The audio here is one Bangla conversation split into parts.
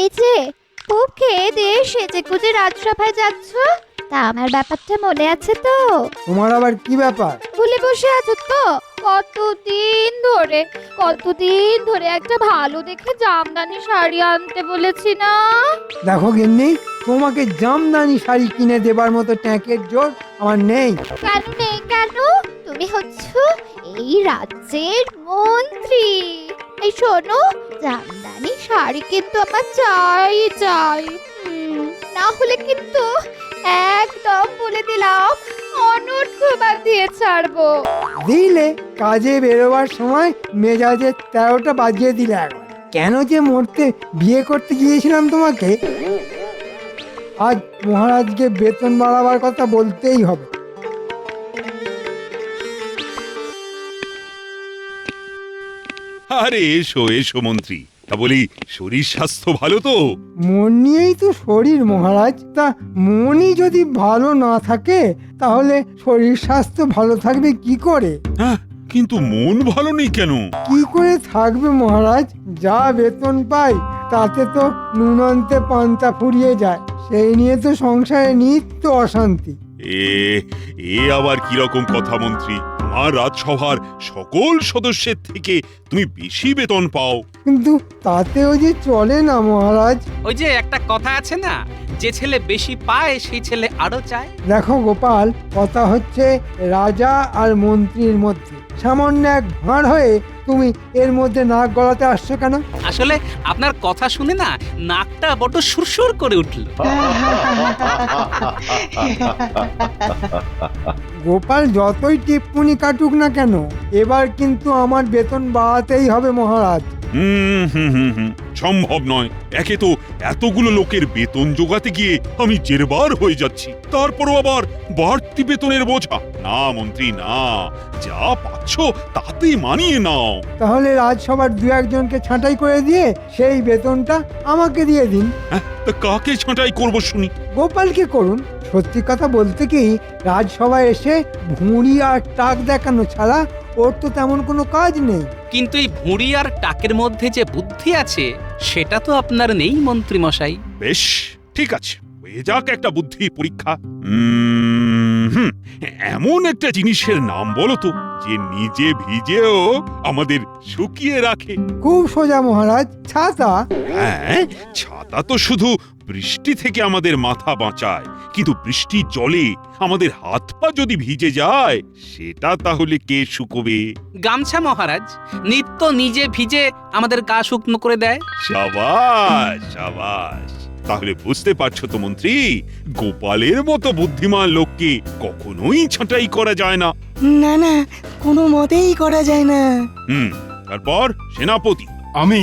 এই যে খুব খেয়ে দিয়ে সেজে গুজে রাজসভায় যাচ্ছ, তা আমার ব্যাপারটা মনে আছে তো? তোমার আবার কি ব্যাপার? ভুলে বসে আছো তো? কতদিন ধরে একটা ভালো দেখে জামদানি শাড়ি আনতে বলেছি না? দেখো গিন্নি, তোমাকে জামদানি শাড়ি কিনে দেবার মতো ট্যাঁকের জোর আমার নেই। কেন নেই কেন? তুমি হচ্ছ এই রাজ্যের মন্ত্রী। এই শোনো, জামদানি শাড়ি কিন্তু আমার চাই চাই। না হলে কিন্তু একদম বলে দিলাম অনর্থ বাঁধিয়ে ছাড়বো। দিলে কাজে বেরোবার সময় মেজাজে 13টা বাজিয়ে দিলে একবার। কেন যে মরতে বিয়ে করতে গিয়েছিলাম তোমাকে, আজ মহারাজকে বেতন বাড়াবার কথা বলতেই হবে। আরে এসো এসো মন্ত্রী, তা বলি শরীর স্বাস্থ্য ভালো তো? মন নিয়েই তো শরীর মহারাজ, তা মনই যদি ভালো না থাকে তাহলে শরীর স্বাস্থ্য ভালো থাকবে কি করে? হ্যাঁ, কিন্তু মন ভালো নেই কেন? কি করে থাকবে মহারাজ? যা বেতন পাই তাতে তো নুন আনতে পান্তা ফুরিয়ে যায়, সেই নিয়ে তো সংসারে নিত্য অশান্তি। এ এ আবার কিরকম কথা মন্ত্রী? আমার রাজসভার সকল সদস্যের থেকে তুমি বেশি বেতন পাও। কিন্তু তাতেও যে চলে না মহারাজ। ওই যে একটা কথা আছে না, যে ছেলে বেশি পায় সেই ছেলে আরো চায়। দেখো গোপাল, কথা হচ্ছে রাজা আর মন্ত্রীর মধ্যে। সামান্য এক ভাঁড় হয়ে তুমি এর মধ্যে নাক গলাতে আসছো কেন? আসলে আপনার কথা শুনে না নাকটা বড় সুরসুর করে উঠল। গোপাল যতই টিপ্পনি কাটুক না কেন, এবার কিন্তু আমার বেতন বাড়াতেই হবে মহারাজ। সম্ভব নয়। একে তো এতগুলো লোকের বেতন জোগাতে গিয়ে আমি জেরবার হয়ে যাচ্ছি, তারপরও আবার বাড়তি বেতনের বোঝা। না মন্ত্রী না, যা পাচ্ছ তাতেই মানিয়ে নাও। তাহলে রাজসভার দু একজনকে ছাঁটাই করে দিয়ে সেই বেতনটা আমাকে দিয়ে দিন। হ্যাঁ, তা কাকে ছাঁটাই করবো শুনি? গোপালকে করুন। সত্যি কথা বলতে কি, রাজসভায় এসে ভুঁড়ি আর টাক দেখানো ছাড়া ওর তো তেমন কোনো কাজ নেই। কিন্তু এই ভুঁড়ি আর টাকের মধ্যে যে বুদ্ধি আছে সেটা তো আপনার নেই মন্ত্রী মশাই। বেশ, ঠিক আছে, হয়ে যাক একটা বুদ্ধি পরীক্ষা। এমন একটা জিনিসের নাম বলো তো যে নিজে ভিজেও আমাদের শুকিয়ে রাখে। খুব সোজা মহারাজ, ছাতা। হ্যাঁ, ছাতা তো শুধু বৃষ্টি থেকে আমাদের মাথা বাঁচায়, কিন্তু বৃষ্টির জলে আমাদের হাত পা যদি ভিজে যায় সেটা তাহলে কে শুকোবে? গামছা মহারাজ, নিত্য নিজে ভিজে আমাদের গা শুকনো করে দেয়। সাবাস সাবাস, তাহলে বুঝতে পারছো তো মন্ত্রী, গোপালের মতো বুদ্ধিমান লোককে কখনোই ছাঁটাই করা যায় না। না না, কোনো মতেই করা যায় না। তারপর সেনাপতি। আমি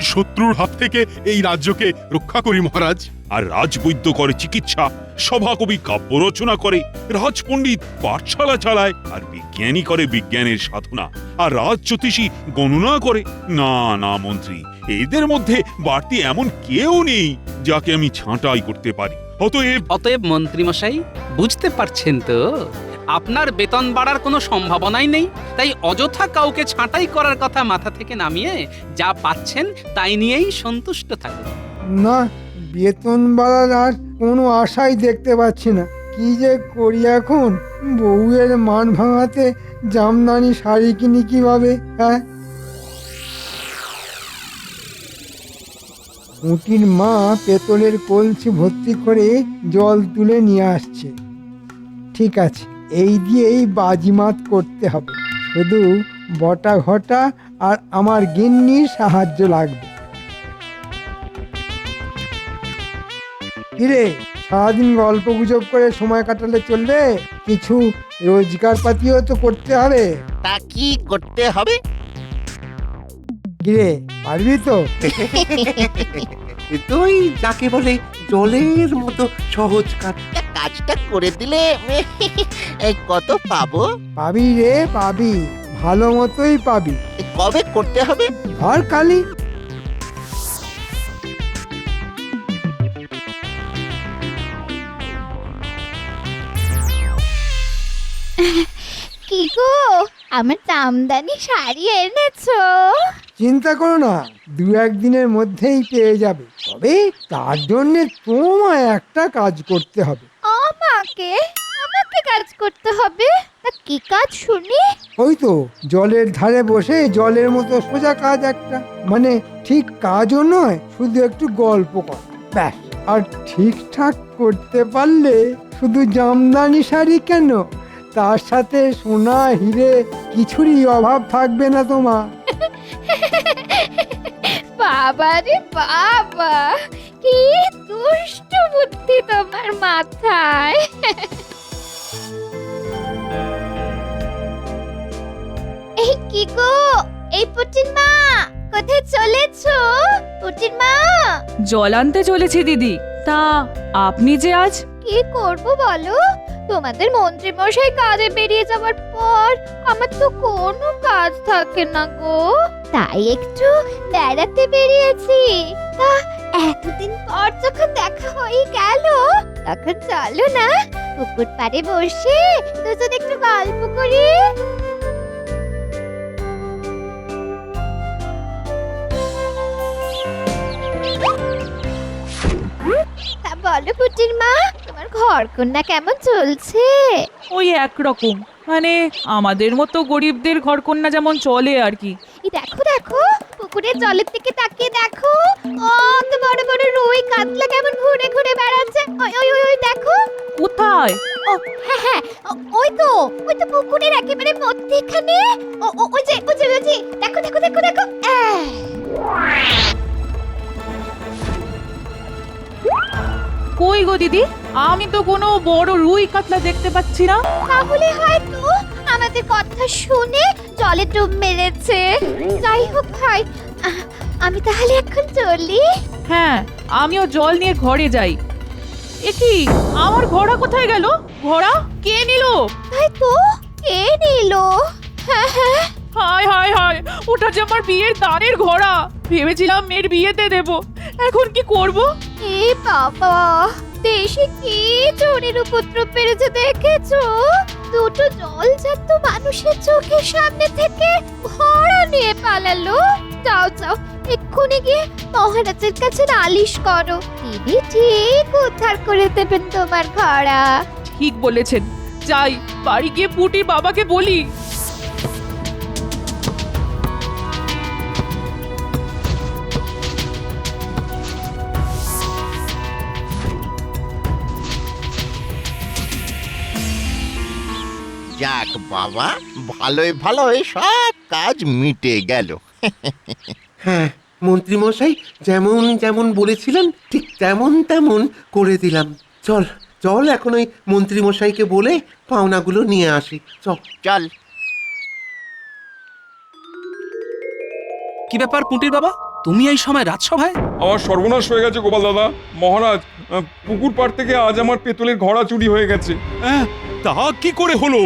শত্রুর হাত থেকে এই রাজ্যকে রক্ষা করি মহারাজ। আর রাজবৈদ্য করে চিকিৎসা, সভাকবি কাব্য রচনা করে, রাজপণ্ডিত পাঠশালা চালায়, আর বিজ্ঞানী করে বিজ্ঞানের সাধনা, আর রাজজ্যোতিষী গণনা করে। না না মন্ত্রী, এদের মধ্যে বাড়তি এমন কেউ নেই যাকে আমি ছাঁটাই করতে পারি। অতএব মন্ত্রী মশাই, বুঝতে পারছেন তো আপনার বেতন বাড়ার কোনো সম্ভাবনাই নেই, তাই অযথা কাউকে ছাঁটাই করার কথা মাথা থেকে নামিয়ে যা পাচ্ছেন তাই নিয়েই সন্তুষ্ট থাকুন। না, বেতন বাড়ার আর কোনো আশাই দেখতে পাচ্ছি না। কি যে করি এখন? বউয়ের মান ভাঙাতে জামদানি শাড়ি কিনি কিভাবে? হ্যাঁ, মুটির মা পেতলের কলসি ভর্তি করে জল তুলে নিয়ে আসছে। ঠিক আছে, এই দিয়েই বাজিমাত করতে হবে। শুধু বটা ঘটা আর আমার গিন্নির সাহায্য লাগবে। কিরে, সারাদিন গল্প গুজব করে সময় কাটালে চলবে? কিছু রোজগার পাতিও তো করতে হবে। তা কি করতে হবে? কিরে, পারবি তো? তুই যাকে বলে জলের মতো সহজ কাজ। কাজটা করে দিলে কত পাবো? পাবি রে, পাবি, ভালো মতোই পাবি। কবে করতে হবে? ধর কালি। কি গো, আমার জামদানি শাড়ি এনেছো? চিন্তা করো না, দু একদিনের মধ্যেই পেয়ে যাবে। তবে তার জন্য তোমায় একটা কাজ করতে হবে। আমাকে আমাকে কাজ করতে হবে? তা কি কাজ শুনি? ওই তো জলের ধারে বসে জলের মতো সোজা কাজ একটা, মানে ঠিক কাজও নয়, শুধু একটু গল্প কর ব্যাস। আর ঠিকঠাক করতে পারলে শুধু জামদানি শাড়ি কেন, তার সাথে সোনা হিরে কিছুরই অভাব থাকবে না তোমার। বাবা রে বাবা, কি দুষ্ট বুদ্ধি তোমার মাথায়। এই কি গো, এই পুটির মা, কোথায় চলেছো? পুটির মা, জল আনতে চলেছি দিদি। তা আপনি যে আজ কি করব বলো? তোমাদের মন্ত্রী মশাই কাজে বেরিয়ে যাওয়ার পর আমার তো কোনো কাজ থাকে না গো, তাই একটু বেড়াতে বেরিয়েছি। তা এতদিন পর যখন দেখা হয়ে গেল, তখন চলো না পুকুর পাড়ে বসে দুজন একটু গল্প করি। তা বলো পুটির মা, তোমার ঘর কন্যা কেমন চলছে? ওই একরকম, মানে আমাদের মতো গরিবদের ঘরকন্যা যেমন চলে আর কি। এই দেখো দেখো, পুকুরের জলের দিকে তাকিয়ে দেখো, কত বড় বড় রুই কাতলা কেমন ঘুরে ঘুরে বেড়াচ্ছে। ওই ওই ওই ওই দেখো। কোথায়? ও হ্যাঁ হ্যাঁ, ওই তো পুকুরের একেবারে মধ্যেখানে। ওই যে দেখো দেখো দেখো দেখো। কই গো দিদি, আমি তো কোনো বড় রুই কাতলা দেখতে পাচ্ছি না। তাহলে হয়তো আমাদের কথা শুনে জলে ডুব মেরেছে। যাই হোক ভাই, আমি তাহলে এখন চলি। হ্যাঁ, আমিও জল নিয়ে ঘরে যাই। এ কি, আমার ঘোড়া কোথায় গেল? ঘোড়া কে নিল? তাই তো, কে নিল? হ্যাঁ হ্যাঁ, হায় হায় হায়, ওটা যে আমার বিয়ের দানের ঘোড়া। ভেবেছিলাম মেয়ের বিয়েতে দেব, এখন কি করব? এ বাবা, দেশে কি চোরের উপদ্রব বেড়েছে দেখেছো? দুটো জলজাত মানুষের চোখের সামনে থেকে ঘোড়া নিয়ে পালালো। যাও যাও, এক্ষুনি গিয়ে মহারাজের কাছে নালিশ করো, তিনি ঠিক উদ্ধার করে দেবেন তোমার ঘোড়া। ঠিক বলেছেন, যাই বাড়ি গিয়ে পুটির বাবাকে বলি। যাক বাবা, ভালোই ভালোই সব কাজ মিটে গেল। হ্যাঁ, মন্ত্রীমশাই যেমন যেমন বলেছিলেন ঠিক তেমন তেমন করে দিলাম। চল চল, এখন ওই মন্ত্রীমশাইকে বলে পাওনাগুলো নিয়ে আসি। চল চল। কি ব্যাপার পুঁটির বাবা, তুমি এই সময় রাজসভায়? আমার সর্বনাশ হয়ে গেছে গোপাল দাদা। মহারাজ, পুকুর পাড় থেকে আজ আমার পেতলের ঘোড়া চুরি হয়ে গেছে। হ্যাঁ, তা কি করে হলো?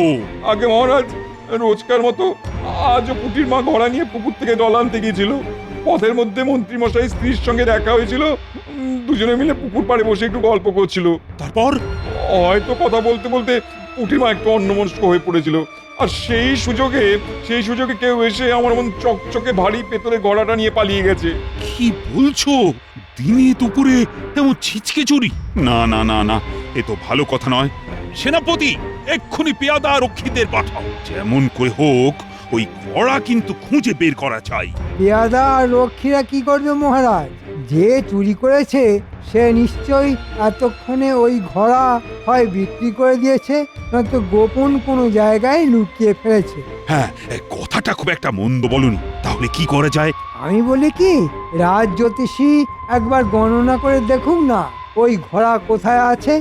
আগে মহারাজ, রোজকার মতো আজও পুটির মা ঘোড়া নিয়ে পুকুর থেকে জল আনতে গিয়েছিল। পথের মধ্যে মন্ত্রীমশাই স্ত্রীর সঙ্গে দেখা হয়েছিল। দুজনে মিলে পুকুর পাড়ে বসে একটু গল্প করছিল। তারপর? হয়তো কথা বলতে বলতে পুটির মা একটু অন্যমনস্ক হয়ে পড়েছিল। আর সেই সুযোগে কেউ এসে আমার মন চকচকে ভারী পেতলের ঘোড়াটা নিয়ে পালিয়ে গেছে। কি বলছো? দিনে দুপুরে এমন ছিচকে চুরি? না না না না, এ তো ভালো কথা নয়। সেনাপতি, এক্ষুনি পেয়াদা রক্ষীদের পাঠাও। যেমন করে হোক ওই ঘোড়া কিন্তু খুঁজে বের করা চাই। পেয়াদা আর রক্ষীরা কি করবে মহারাজ? যে চুরি করেছে সে নিশ্চয়ই এতক্ষণে ওই ঘোড়া হয় বিক্রি করে দিয়েছে, নয়তো গোপন কোনো জায়গায় লুকিয়ে ফেলেছে। হ্যাঁ, কথাটা খুব একটা মন্দ বলনি। তাহলে কি করা যায়? আমি বলি কি, রাজ জ্যোতিষী একবার গণনা করে দেখুন না ওই ঘোড়া কোথায় আছে।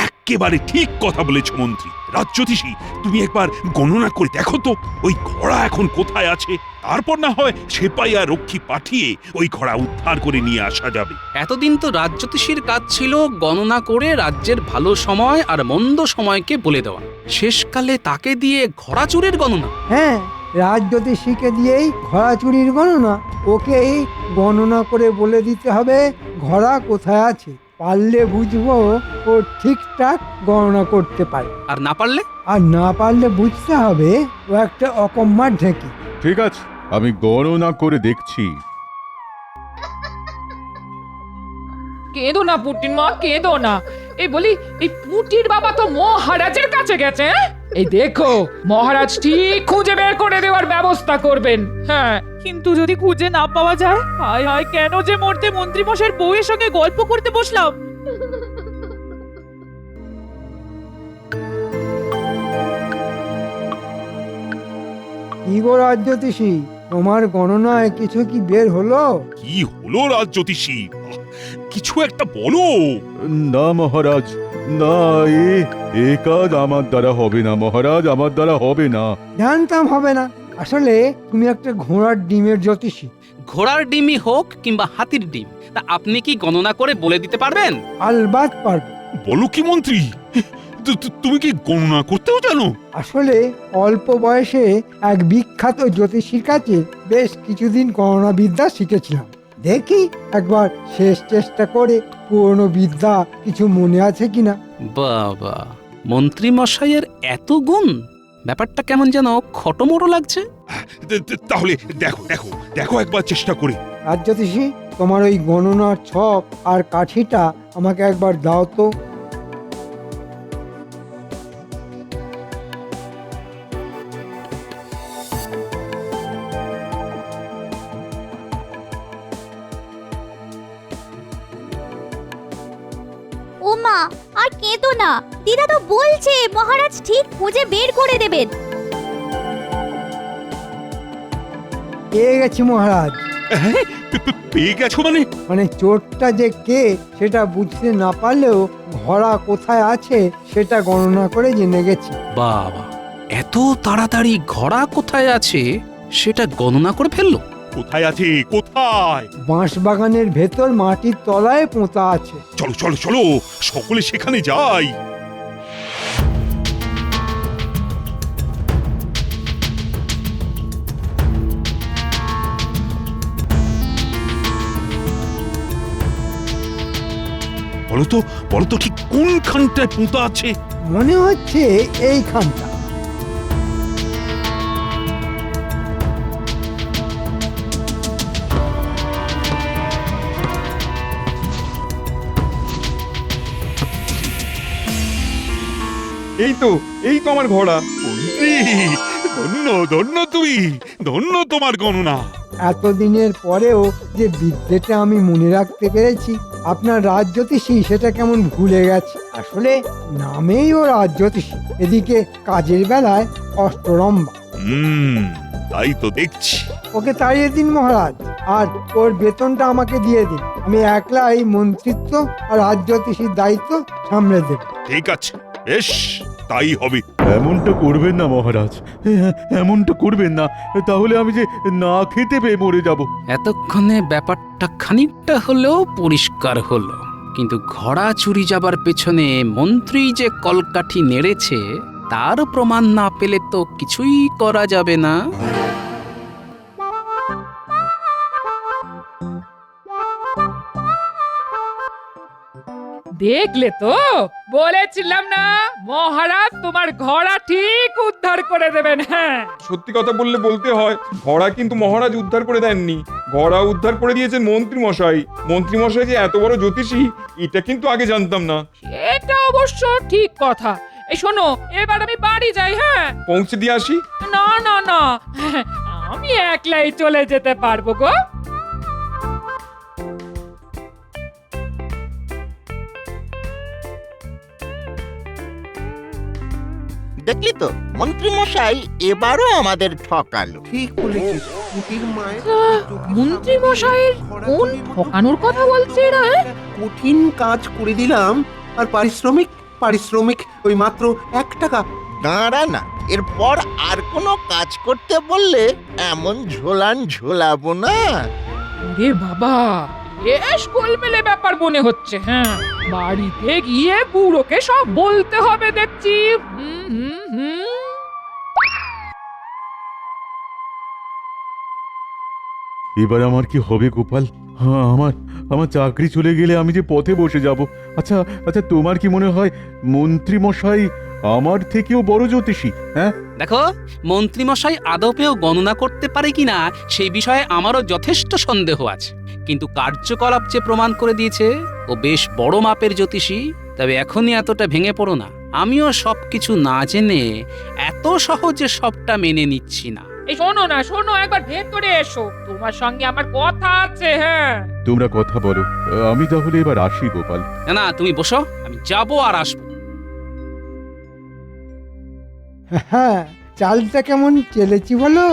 একেবারে ঠিক কথা বলেছ মন্ত্রী। রাজ্যোতিষী, তুমি একবার গণনা করে দেখো তো ওই ঘোড়া এখন কোথায় আছে। তারপর না হয় সেপাই আর রক্ষী পাঠিয়ে ওই ঘোড়া উদ্ধার করে নিয়ে আসা যাবে। এতদিন তো রাজ্যোতিষীর কাজ ছিল গণনা করে রাজ্যের ভালো সময় আর মন্দ সময়কে বলে দেওয়া। শেষকালে তাকে দিয়ে ঘোড়া চুরির গণনা? হ্যাঁ, রাজ জ্যোতিষীকে দিয়েই ঘোড়া চুরির গণনা। ওকেই গণনা করে বলে দিতে হবে ঘোড়া কোথায় আছে। পারলে বুঝবো ও ঠিকঠাক গণনা করতে পারে, আর না পারলে? আর না পারলে বুঝতে হবে ও একটা অকম্মার ঢেকি। ঠিক আছে, আমি গণনা করে দেখছি। কেঁদো না পুটির মা, কেঁদো না। এই বলি, এই পুটির বাবা তো মহারাজের কাছে গেছে। এই দেখো, মহারাজ ঠিক খুঁজে বের করে দেওয়ার ব্যবস্থা করবেন। হ্যাঁ, কিন্তু যদি খুঁজে না পাওয়া যায়, হায় হায়, কেন যে মরতে মন্ত্রী মশাইয়ের বউয়ের সঙ্গে গল্প করতে বসলাম। কি গো রাজ্যতীষী, তোমার গণনায় কিছু কি বের হলো? কি হলো রাজ্যোতিষী? কিছু একটা বলো। না মহারাজ, না, এ কাজ আমার দ্বারা হবে না মহারাজ, আমার দ্বারা হবে না। জানতাম হবে না। আসলে তুমি একটা ঘোড়ার ডিমের জ্যোতিষী। ঘোড়ার ডিমই হোক কিংবা হাতির ডিম, তা আপনি কি গণনা করে বলে দিতে পারবেন? আলবাত পারবো। বলো কি মন্ত্রী, তুমি কি গণনা করতেও জানো? আসলে অল্প বয়সে এক বিখ্যাত জ্যোতিষীর কাছে বেশ কিছুদিন গণনা বিদ্যা শিখেছিলাম। দেখি একবার শেষ চেষ্টা করে পুরনো বিদ্যা কিছু মনে আছে কিনা। বাবা, মন্ত্রী মশাইয়ের এত গুণ! ব্যাপারটা কেমন যেন খটোমটো লাগছে। তাহলে দেখো দেখো দেখো একবার চেষ্টা করে। রাজ্যতীষী, তোমার ওই গণনার ছক আর কাঠিটা আমাকে একবার দাও তো। ও মা, আর কেঁদো না। দিদা তো বলছে মহারাজ ঠিক খুঁজে বের করে দেবেন। পেয়ে গেছি মহারাজ। পেয়ে গেছো মানে? মানে চোরটা যে কে সেটা বুঝতে না পারলেও ঘোড়া কোথায় আছে সেটা গণনা করে জেনে গেছি। বাবা, এত তাড়াতাড়ি ঘোড়া কোথায় আছে সেটা গণনা করে ফেললো? কোথায় আছে? কোথায়? বাঁশ বাগানের ভেতর মাটির তলায় পোঁতা আছে। চলো চলো চলো, সকলে সেখানে যাই। বলো তো ঠিক কোনখানটায় পোঁতা আছে? মনে হচ্ছে এইখানটা। এই তো আমার ঘোড়া। মন্ত্রী, ধন্য ধন্য তুমি, ধন্য তোমার গণনা। এতদিনের পরেও যে বিদ্যেটা আমি মনে রাখতে পেরেছি, আপনার রাজ্যতীষী সেটা কেমন ভুলে গেছে। আসলে নামেই ও রাজ্যতীষী, এদিকে কাজের বেলায় অষ্টরম্ভা। তাই তো দেখছি। ওকে তাড়িয়ে দিন মহারাজ, আর ওর বেতনটা আমাকে দিয়ে দিন। আমি একলা এই মন্ত্রিত্ব আর রাজ্যতীষীর দায়িত্ব সামলে দেব। ঠিক আছে, বেশ, তাই হবে। এমনটা করবেন না মহারাজ, এমনটা করবেন না, তাহলে আমি যে না খেতে পেয়ে মরে যাব। এতক্ষণে ব্যাপারটা খানিকটা হলেও পরিষ্কার হলো, কিন্তু ঘোড়া চুরি যাবার পেছনে মন্ত্রী যে কলকাঠি নেড়েছে তার প্রমাণ না পেলে তো কিছুই করা যাবে না। দেখলে তো, বলেছিলাম না মহারাজ তোমার ঘোড়া ঠিক উদ্ধার করে দেবেন। হ্যাঁ, সত্যি কথা বলতে হয়, ঘোড়া কিন্তু মহারাজ উদ্ধার করে দেননি, ঘোড়া উদ্ধার করে দিয়েছেন মন্ত্রী মশাই। মন্ত্রী মশাই যে এত বড় জ্যোতিষী এটা কিন্তু আগে জানতাম না। এটা অবশ্য ঠিক কথা। এই শোনো, এবার আমি বাড়ি যাই। হ্যাঁ, পৌঁছে দিয়ে আসি। না না না, আমি একলাই চলে যেতে পারবো গো। দেখলি তো মন্ত্রী মশাই এবারও আমাদের ঠকালো। ঠিক বলেছিস, পুটির মায়ের মন্ত্রী মশাইয়ের কোন ঠকানোর কথা বলছে এরা? কঠিন কাজ করে দিলাম, আর পারিশ্রমিক ওই মাত্র 1 টাকা। দাঁড়া না, এরপর আর কোনো কাজ করতে বললে এমন ঝোলাবো না। রে বাবা, বেশ গোলমেলে ব্যাপার মনে হচ্ছে। হ্যাঁ, বাড়িতে গিয়ে বুড়োকে সব বলতে হবে দেখছি। এবার আমার কি হবে গোপাল? হ্যাঁ, আমার চাকরি চলে গেলে আমি যে পথে বসে যাব। আচ্ছা, তোমার কি মনে হয় মন্ত্রী মশাই আমার থেকেও বড় জ্যোতিষী? হ্যাঁ, দেখো মন্ত্রীমশাই আদপেও গণনা করতে পারে কিনা সেই বিষয়ে আমারও যথেষ্ট সন্দেহ আছে, কিন্তু কার্যকলাপ যে প্রমাণ করে দিয়েছে ও বেশ বড় মাপের জ্যোতিষী। তবে এখনই এতটা ভেঙে পড়ো না, আমিও সবকিছু না জেনে এত সহজে সবটা মেনে নিচ্ছি না। এই শোনো না, শোনো, একবার ভেতরে এসো, তোমার সঙ্গে আমার কথা আছে। হ্যাঁ, তোমরা কথা বলো, আমি তাহলে এবার আসি গোপাল। না না, তুমি বসো, আমি যাবো আর আসবো। হ্যাঁ, চালটা কেমন চেলেছি বলো?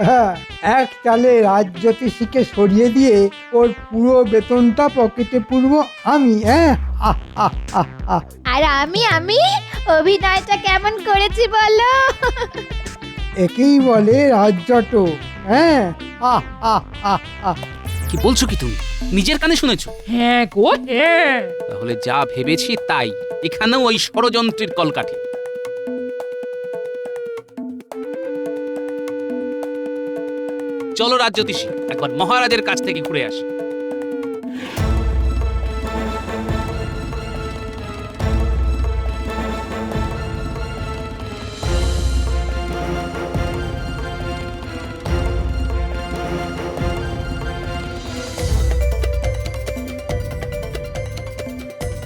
হ্যাঁ, এক চালে রাজজ্যোতিষীকে সরিয়ে দিয়ে ওর পুরো বেতনটা পকেটে পুরবো আমি। হ্যাঁ, আহ, আহ, আহ, আহ। আর আমি অভিনয়টা কেমন করেছি বলো? একেই বলে রাজ্যট। হ্যাঁ, আহ, আহ, আহ, আহ। কি বলছো কি তুমি? নিজের কানে শুনেছো? হ্যাঁ গো, হ্যাঁ। তাহলে যা ভেবেছি তাই, এখানেও ওই ষড়যন্ত্রের কলকাঠি। চলো রাজজ্যোতিষী, একবার মহারাজের কাছ থেকে ঘুরে আসি।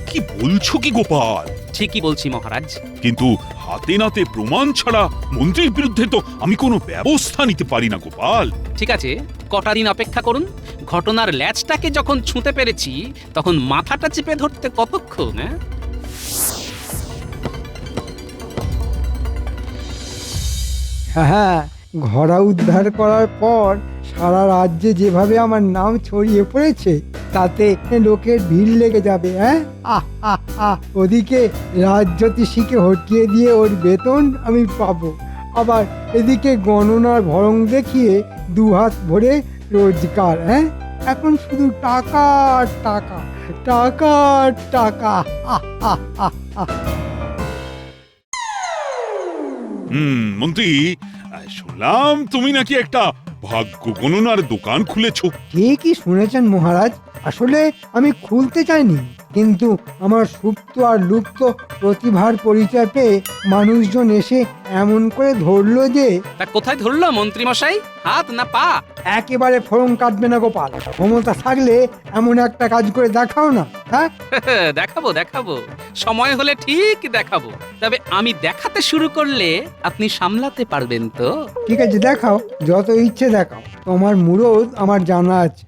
কি বলছো কি গোপাল? ঠিকই বলছি মহারাজ। কিন্তু হাতে নাতে প্রমাণ ছাড়া মন্ত্রীর বিরুদ্ধে তো আমি কোনো ব্যবস্থা নিতে পারি না গোপাল। ঠিক আছে, কটা দিন অপেক্ষা করুন। ঘটনার ল্যাজটাকে যখন ছুঁতে পেরেছি তখন মাথাটা চেপে ধরতে কতক্ষণ? হ্যাঁ, ঘোড়া উদ্ধার করার পর সারা রাজ্যে যেভাবে আমার নাম ছড়িয়ে পড়েছে তাতে লোকের ভিড় লেগে যাবে। হ্যাঁ, আহ, আহ, আহ। ওদিকে রাজজ্যোতিষীকে হটিয়ে দিয়ে ওর বেতন আমি পাবো, আবার এদিকে গণনার ভরং দেখিয়ে দুহাত ভরে রোজগার। হ্যাঁ, এখন শুধু টাকা আর টাকা, টাকা আর টাকা। আহ, আহ, আহ, আহ। মন্ত্রী, শুনলাম তুমি নাকি একটা ভাগ্য গণনার দোকান খুলেছো। ঠিকই শুনেছেন মহারাজ, আসলে আমি খুলতে চাইনি, কিন্তু আমার সুপ্ত আর লুপ্ত প্রতিভার পরিচয় পেয়ে মানুষজন এসে এমন করে ধরলো যে। তা কোথায় ধরলো মন্ত্রী মশাই? হাত না পা? একেবারে ফরম কাটবে না গোপাল, ক্ষমতা থাকলে এমন একটা কাজ করে দেখাও না। হ্যাঁ, দেখাবো দেখাবো, সময় হলে ঠিক দেখাবো। তবে আমি দেখাতে শুরু করলে আপনি সামলাতে পারবেন তো? ঠিক আছে, দেখাও, যত ইচ্ছে দেখাও, তোমার মুরদ আমার জানা আছে।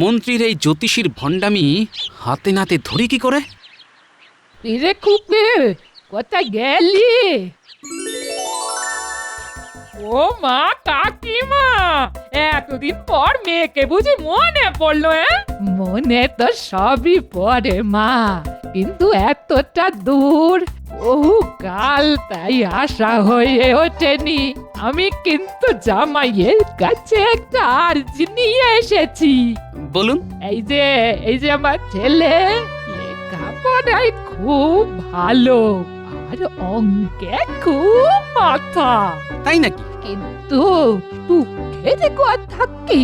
মন্ত্রীর এই জ্যোতিষীর ভণ্ডামি হাতে নাতে ধরি কি করে? রে খুপে, কোথায় গেলি? ও মা, কাকিমা, এতদিন পর মেয়েকে বুঝি মনে পড়লো? মনে তো সবই পড়ে মা, কিন্তু এতটা দূর বহু কাল তাই আশা হয়ে ওঠেনি। আমি কিন্তু জামাইয়ের কাছে একটা আর্জি নিয়ে এসেছি। বলুন। এই যে আমার ছেলে লেখাপড়ায় খুব ভালো আর অঙ্কে খুব মাথা। তাই নাকি? কিন্তু দুঃখের কথা কি,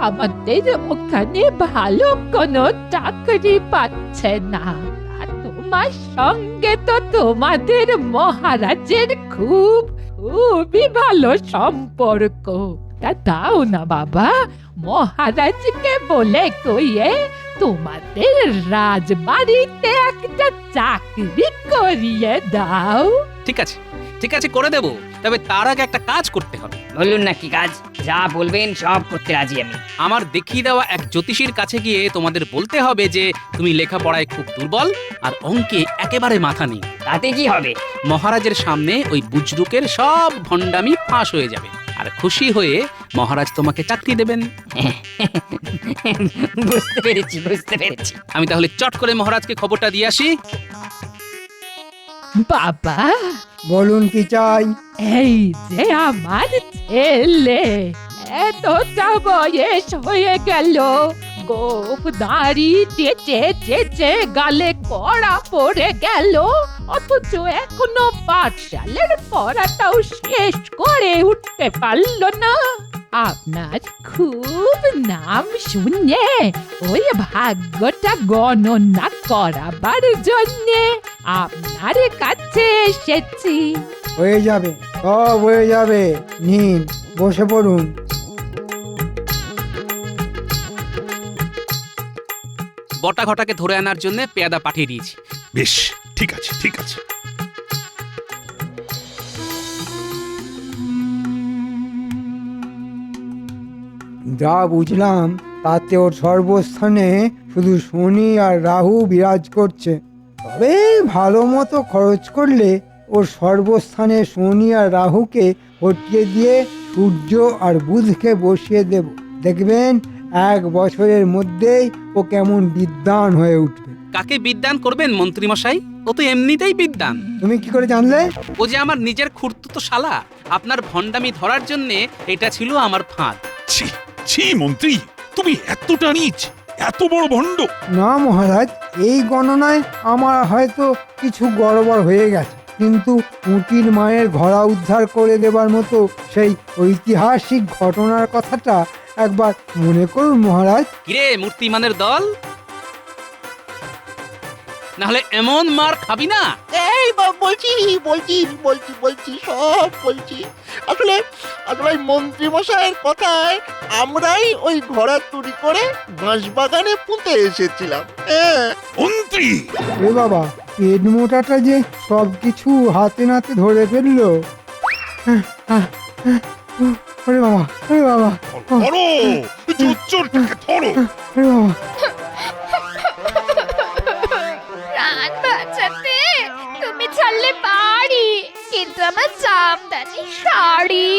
আমাদের ওখানে ভালো কোনো চাকরি পাচ্ছে না। আর তোমার সঙ্গে তো তোমাদের মহারাজের খুবই ভালো সম্পর্ক। তা দাও না বাবা, মহারাজকে বলে কইয়ে তোমাদের রাজবাড়িতে একটা চাকরি করিয়ে দাও। ঠিক আছে, ঠিক আছে, করে দেব। তবে তার আগে একটা কাজ করতে হবে। বলুন না কি কাজ? যা বলবেন সব করতে রাজি আমি। আমার দেখিয়ে দেওয়া এক জ্যোতিষীর কাছে গিয়ে তোমাদের বলতে হবে যে তুমি লেখাপড়ায় খুব দুর্বল আর অঙ্কে একেবারে মাথা নেই। তাতে কি হবে? মহারাজের সামনে ওই বুজরুকের সব ভণ্ডামি ফাঁস হয়ে যাবে, আর খুশি হয়ে মহারাজ তোমাকে চাকরি দেবেন। বুঝতে পেরেছি, বুঝতে পেরেছি। আমি তাহলে চট করে মহারাজকে খবরটা দিয়ে আসি। বাবা, বলুন কি চাই? এই যে আমার ছেলে, এতটা বয়স হয়ে গেল, গোফ দাড়ি চেচে চেচে গালে কড়া পড়ে গেল, অথচ এখনো পাঠশালার পড়াটাও শেষ করে উঠতে পারলো না। আপনার খুব নাম শুনে ওই ভাগ্যটা গণনা করাবার জন্যে আপনার কাছে এসেছি। হয়ে যাবে, সব হয়ে যাবে। নিন, বসে পড়ুন। বটা ঘটাকে ধরে আনার জন্য পেয়াদা পাঠিয়ে দিয়েছি। বেশ, ঠিক আছে ঠিক আছে। যা বুঝলাম তাতে ওর সর্বস্থানে শুধু শনি আর রাহু বিরাজ করছে। তবে ভালো মতো খরচ করলে ওর সর্বস্থানে শনি আর রাহুকে হটিয়ে দিয়ে সূর্য আর বুধকে বসিয়ে দেব। দেখবেন 1 বছরের মধ্যেই ও কেমন বিদ্বান হয়ে উঠবে। কাকে বিদ্যান করবেন মন্ত্রী মশাই? ও তো এমনিতেই বিদ্যান। তুমি কি করে জানলে? ও যে আমার নিজের খুড়তুতো শালা। আপনার ভণ্ডামি ধরার জন্য এটা ছিল আমার ফাঁদ। ছি ছি মন্ত্রী, তুমি এতটা নীচ, এত বড় ভণ্ড! না মহারাজ, এই গণনায় আমার হয়তো কিছু গড়বড় হয়ে গেছে, কিন্তু পুঁটির মায়ের ঘোড়া উদ্ধার করে দেবার মতো সেই ঐতিহাসিক ঘটনার কথাটা একবার মনে করুন মহারাজ। কিরে মূর্তিমানের দল, নাহলে এমন মার খাবি না। এই বলছি বলছি বলছি বলছি সব বলছি। আসলে আসলে ওই মন্ত্রী মশাইয়ের কথায় আমরাই ওই ঘোড়া চুরি করে বাঁশবাগানে পুঁতে এসেছিলাম। মন্ত্রী! এ বাবা, পেট মোটাটা যে সব কিছু হাতে নাতে ধরে ফেললো। ওরে বাবা, ওরে বাবা, ধরো, চোরটাকে ধরো। ওরে বাবা। প্রাণ বাঁচাতে তুমি ছাড়লে বাড়ি, কিন্তু আমার জামদানি শাড়ি